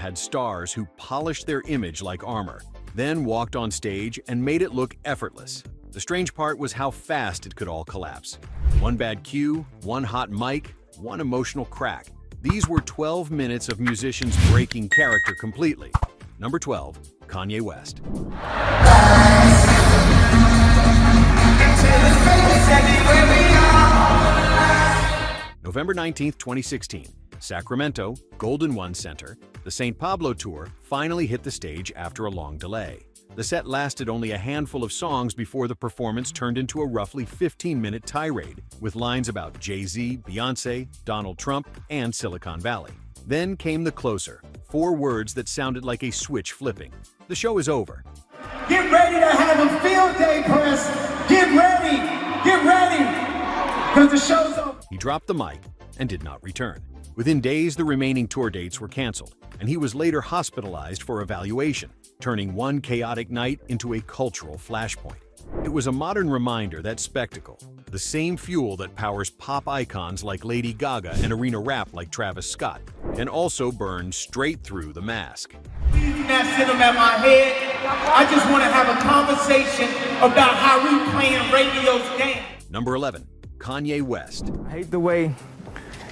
had stars who polished their image like armor, then walked on stage and made it look effortless. The strange part was how fast it could all collapse. One bad cue, one hot mic, one emotional crack. These were 12 minutes of musicians breaking character completely. Number 12, Kanye West. November 19, 2016, Sacramento, Golden One Center, the St. Pablo Tour finally hit the stage after a long delay. The set lasted only a handful of songs before the performance turned into a roughly 15-minute tirade, with lines about Jay-Z, Beyoncé, Donald Trump, and Silicon Valley. Then came the closer, 4 words that sounded like a switch flipping. The show is over. Get ready to have a field day, press. Get ready, because the show's over. He dropped the mic and did not return. Within days, the remaining tour dates were canceled, and he was later hospitalized for evaluation, turning one chaotic night into a cultural flashpoint. It was a modern reminder that spectacle, the same fuel that powers pop icons like Lady Gaga and arena rap like Travis Scott, can also burn straight through the mask. Please do not sit them at my head. I just want to have a conversation about how we playing radio's game. Number 11, Kanye West. I hate the way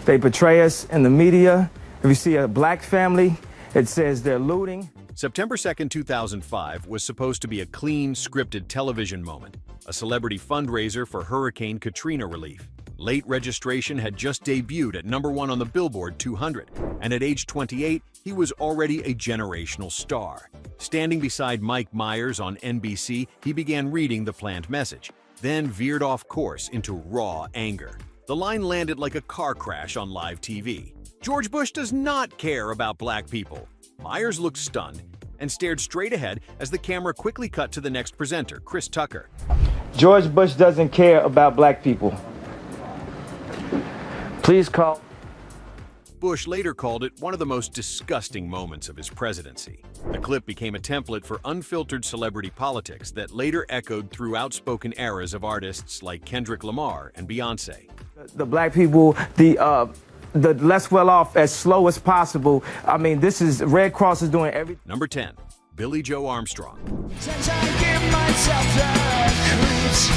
they portray us in the media. If you see a black family, it says they're looting. September 2, 2005 was supposed to be a clean, scripted television moment, a celebrity fundraiser for Hurricane Katrina relief. Late registration had just debuted at number 1 on the Billboard 200, and at age 28, he was already a generational star. Standing beside Mike Myers on NBC, he began reading the planned message, then veered off course into raw anger. The line landed like a car crash on live TV. George Bush does not care about black people. Myers looked stunned and stared straight ahead as the camera quickly cut to the next presenter, Chris Tucker. George Bush doesn't care about black people. Please call. Bush later called it one of the most disgusting moments of his presidency. The clip became a template for unfiltered celebrity politics that later echoed through outspoken eras of artists like Kendrick Lamar and Beyoncé. The black people, the less well off, as slow as possible. I mean, this is, Red Cross is doing everything. Number 10, Billie Joe Armstrong. Since I give myself the creeps.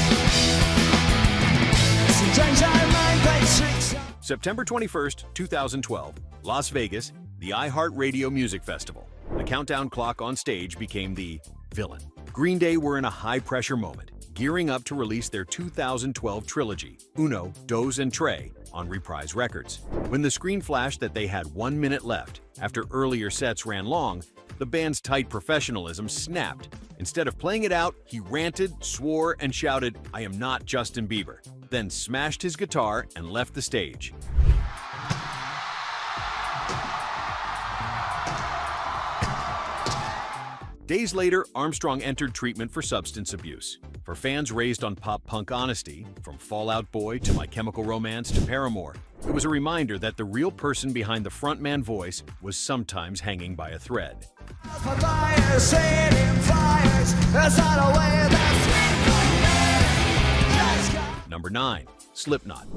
Sometimes I might play tricks. September 21st, 2012, Las Vegas, the iHeartRadio Music Festival. The countdown clock on stage became the villain. Green Day were in a high-pressure moment, gearing up to release their 2012 trilogy, Uno, Dos, and Tres, on Reprise Records. When the screen flashed that they had 1 minute left, after earlier sets ran long, the band's tight professionalism snapped. Instead of playing it out, he ranted, swore, and shouted, "I am not Justin Bieber," then smashed his guitar and left the stage. Days later, Armstrong entered treatment for substance abuse. For fans raised on pop-punk honesty, from Fall Out Boy to My Chemical Romance to Paramore, it was a reminder that the real person behind the frontman voice was sometimes hanging by a thread. Number 9, Slipknot.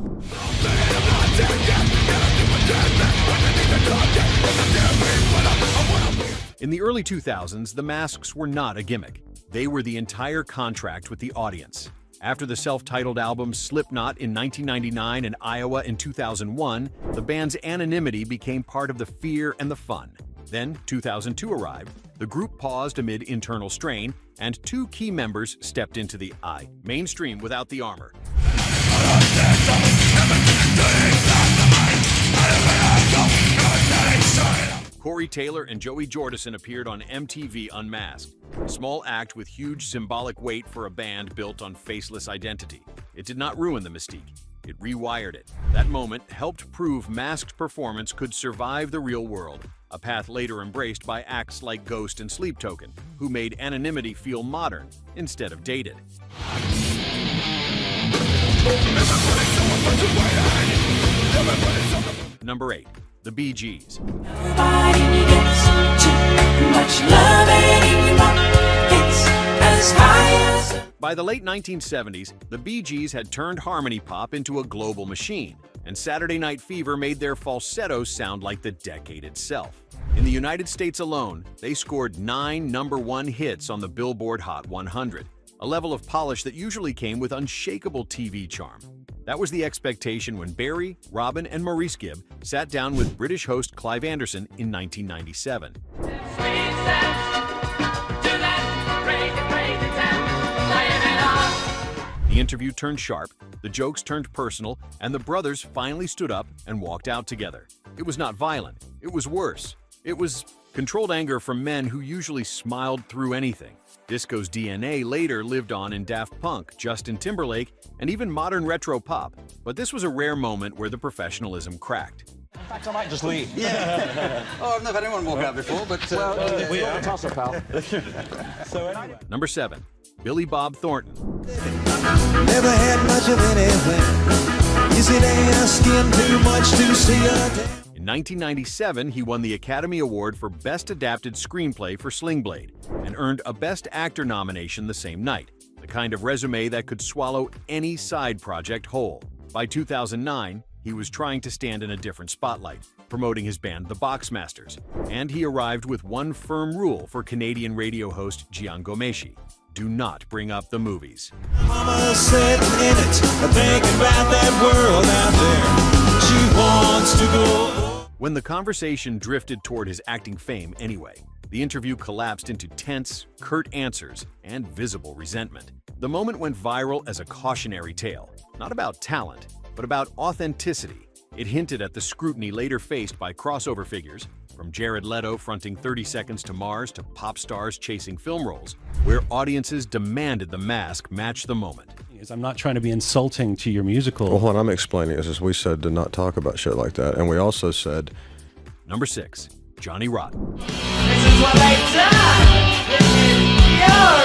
In the early 2000s, the masks were not a gimmick. They were the entire contract with the audience. After the self-titled album Slipknot in 1999 and Iowa in 2001, the band's anonymity became part of the fear and the fun. Then 2002 arrived, the group paused amid internal strain, and 2 key members stepped into the mainstream without the armor. Corey Taylor and Joey Jordison appeared on MTV Unmasked, a small act with huge symbolic weight for a band built on faceless identity. It did not ruin the mystique. It rewired it. That moment helped prove masked performance could survive the real world, a path later embraced by acts like Ghost and Sleep Token, who made anonymity feel modern instead of dated. Number 8, the Bee Gees. Nobody gets too much love anymore. It's as high as... By the late 1970s, the Bee Gees had turned harmony pop into a global machine, and Saturday Night Fever made their falsettos sound like the decade itself. In the United States alone, they scored 9 #1 hits on the Billboard Hot 100, a level of polish that usually came with unshakable TV charm. That was the expectation when Barry, Robin, and Maurice Gibb sat down with British host Clive Anderson in 1997. The interview turned sharp, the jokes turned personal, and the brothers finally stood up and walked out together. It was not violent, it was worse. It was controlled anger from men who usually smiled through anything. Disco's DNA later lived on in Daft Punk, Justin Timberlake, and even modern retro pop. But this was a rare moment where the professionalism cracked. In fact, I might just leave. Yeah. Oh, I've never had anyone walk out before, but... we are. Toss-up, pal. So anyway. Number 7. Billy Bob Thornton. Never had much of anything. Is it asking too much to see a In 1997, he won the Academy Award for Best Adapted Screenplay for Sling Blade and earned a Best Actor nomination the same night, the kind of resume that could swallow any side project whole. By 2009, he was trying to stand in a different spotlight, promoting his band The Boxmasters, and he arrived with one firm rule for Canadian radio host Gian Gomeshi: do not bring up the movies. Mama sitting in it, thinking about that world out there. She wants to go. When the conversation drifted toward his acting fame anyway, the interview collapsed into tense, curt answers and visible resentment. The moment went viral as a cautionary tale, not about talent, but about authenticity. It hinted at the scrutiny later faced by crossover figures, from Jared Leto fronting 30 Seconds to Mars to pop stars chasing film roles, where audiences demanded the mask match the moment. I'm not trying to be insulting to your musical. Well, what I'm explaining is we said to not talk about shit like that, and we also said... Number 6. Johnny Rotten. This is what they've done. This is your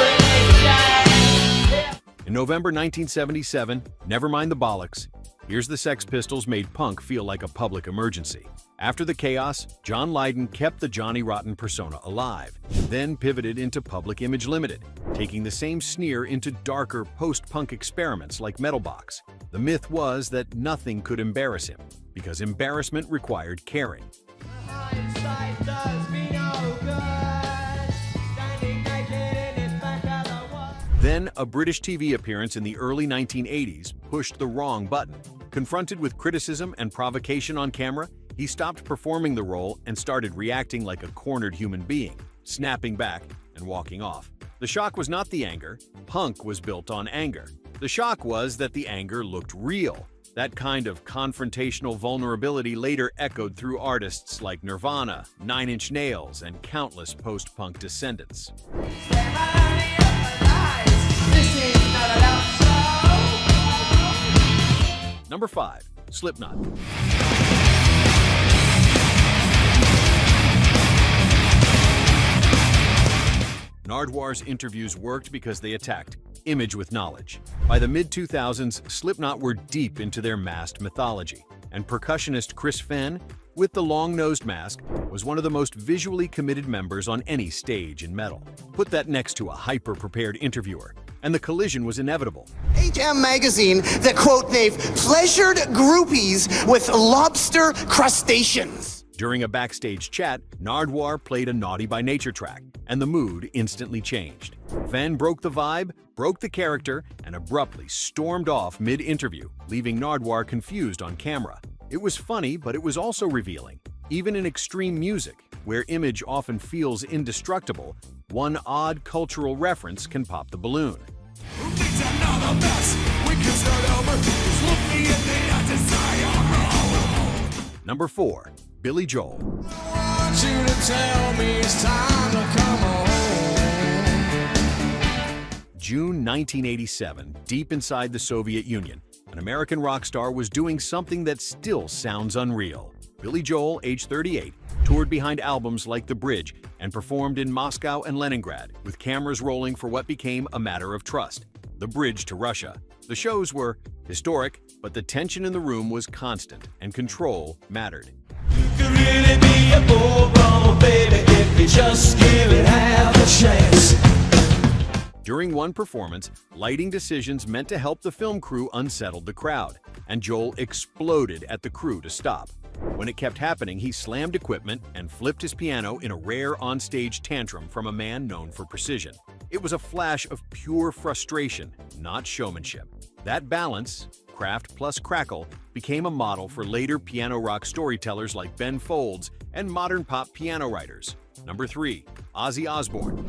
religion. In November 1977, never mind the bollocks, here's the Sex Pistols made punk feel like a public emergency. After the chaos, John Lydon kept the Johnny Rotten persona alive, then pivoted into Public Image Limited, taking the same sneer into darker post-punk experiments like Metalbox. The myth was that nothing could embarrass him, because embarrassment required caring. Then, a British TV appearance in the early 1980s pushed the wrong button. Confronted with criticism and provocation on camera, he stopped performing the role and started reacting like a cornered human being, snapping back and walking off. The shock was not the anger. Punk was built on anger. The shock was that the anger looked real. That kind of confrontational vulnerability later echoed through artists like Nirvana, 9 Inch Nails, and countless post-punk descendants. Number 5. Slipknot. Nardwuar's interviews worked because they attacked image with knowledge. By the mid-2000s, Slipknot were deep into their masked mythology, and percussionist Chris Fenn, with the long-nosed mask, was one of the most visually committed members on any stage in metal. Put that next to a hyper-prepared interviewer, and the collision was inevitable. HM Magazine that, quote, they've pleasured groupies with lobster crustaceans. During a backstage chat, Nardwuar played a Naughty by Nature track, and the mood instantly changed. Fenn broke the vibe, broke the character, and abruptly stormed off mid-interview, leaving Nardwuar confused on camera. It was funny, but it was also revealing. Even in extreme music, where image often feels indestructible, one odd cultural reference can pop the balloon. Number 4. Billy Joel. June 1987, deep inside the Soviet Union, an American rock star was doing something that still sounds unreal. Billy Joel, age 38, toured behind albums like The Bridge and performed in Moscow and Leningrad, with cameras rolling for what became A Matter of Trust, The Bridge to Russia. The shows were historic, but the tension in the room was constant, and control mattered. You could really be a full-blown baby if you just give it half a chance. During one performance, lighting decisions meant to help the film crew unsettled the crowd, and Joel exploded at the crew to stop. When it kept happening, he slammed equipment and flipped his piano in a rare onstage tantrum from a man known for precision. It was a flash of pure frustration, not showmanship. That balance, craft plus crackle, became a model for later piano rock storytellers like Ben Folds and modern pop piano writers. Number 3. Ozzy Osbourne.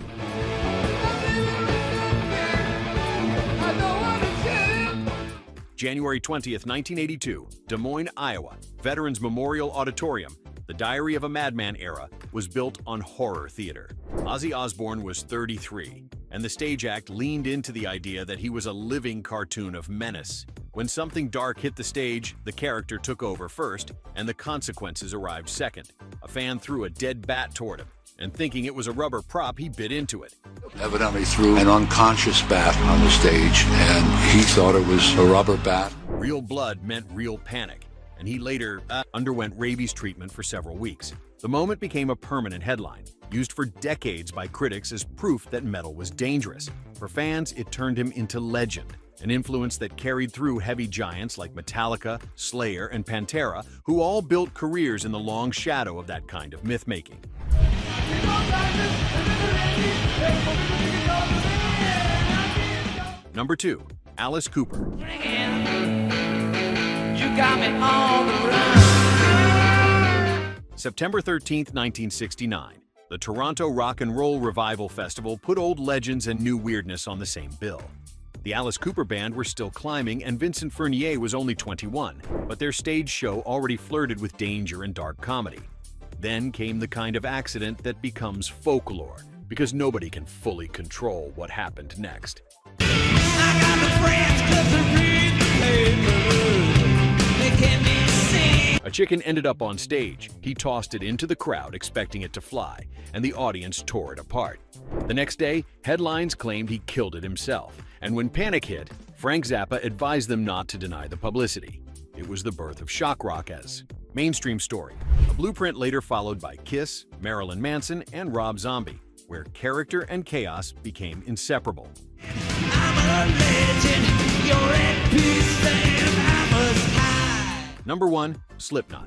January 20th, 1982, Des Moines, Iowa. Veterans Memorial Auditorium, the Diary of a Madman era, was built on horror theater. Ozzy Osbourne was 33, and the stage act leaned into the idea that he was a living cartoon of menace. When something dark hit the stage, the character took over first, and the consequences arrived second. A fan threw a dead bat toward him, and thinking it was a rubber prop, he bit into it. Evidently threw an unconscious bat on the stage, and he thought it was a rubber bat. Real blood meant real panic, and he later underwent rabies treatment for several weeks. The moment became a permanent headline, used for decades by critics as proof that metal was dangerous. For fans, it turned him into legend, an influence that carried through heavy giants like Metallica, Slayer, and Pantera, who all built careers in the long shadow of that kind of myth-making. Number 2. Alice Cooper. You got me on the run. September 13th, 1969. The Toronto Rock and Roll Revival Festival put old legends and new weirdness on the same bill. The Alice Cooper Band were still climbing, and Vincent Furnier was only 21, but their stage show already flirted with danger and dark comedy. Then came the kind of accident that becomes folklore, because nobody can fully control what happened next. A chicken ended up on stage. He tossed it into the crowd, expecting it to fly, and the audience tore it apart. The next day, headlines claimed he killed it himself, and when panic hit, Frank Zappa advised them not to deny the publicity. It was the birth of shock rock as mainstream story, a blueprint later followed by Kiss, Marilyn Manson, and Rob Zombie, where character and chaos became inseparable. Number 1. Slipknot.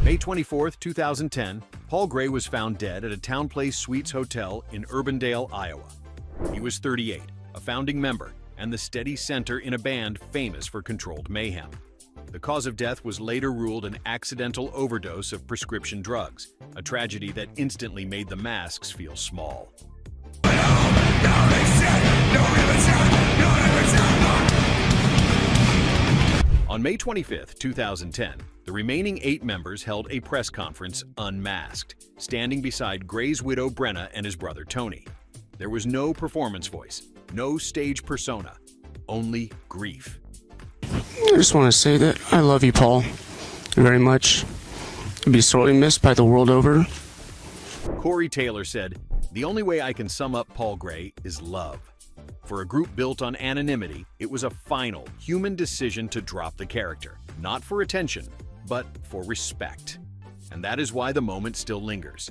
May 24th, 2010, Paul Gray was found dead at a Town Place Suites hotel in Urbandale, Iowa. He was 38, a founding member, and the steady center in a band famous for controlled mayhem. The cause of death was later ruled an accidental overdose of prescription drugs, a tragedy that instantly made the masks feel small. On May 25th, 2010, the remaining 8 members held a press conference unmasked, standing beside Gray's widow Brenna and his brother Tony. There was no performance voice, no stage persona, only grief. I just want to say that I love you, Paul, very much. You'll be sorely missed by the world over. Corey Taylor said, "The only way I can sum up Paul Gray is love." For a group built on anonymity, it was a final, human decision to drop the character, not for attention, but for respect. And that is why the moment still lingers.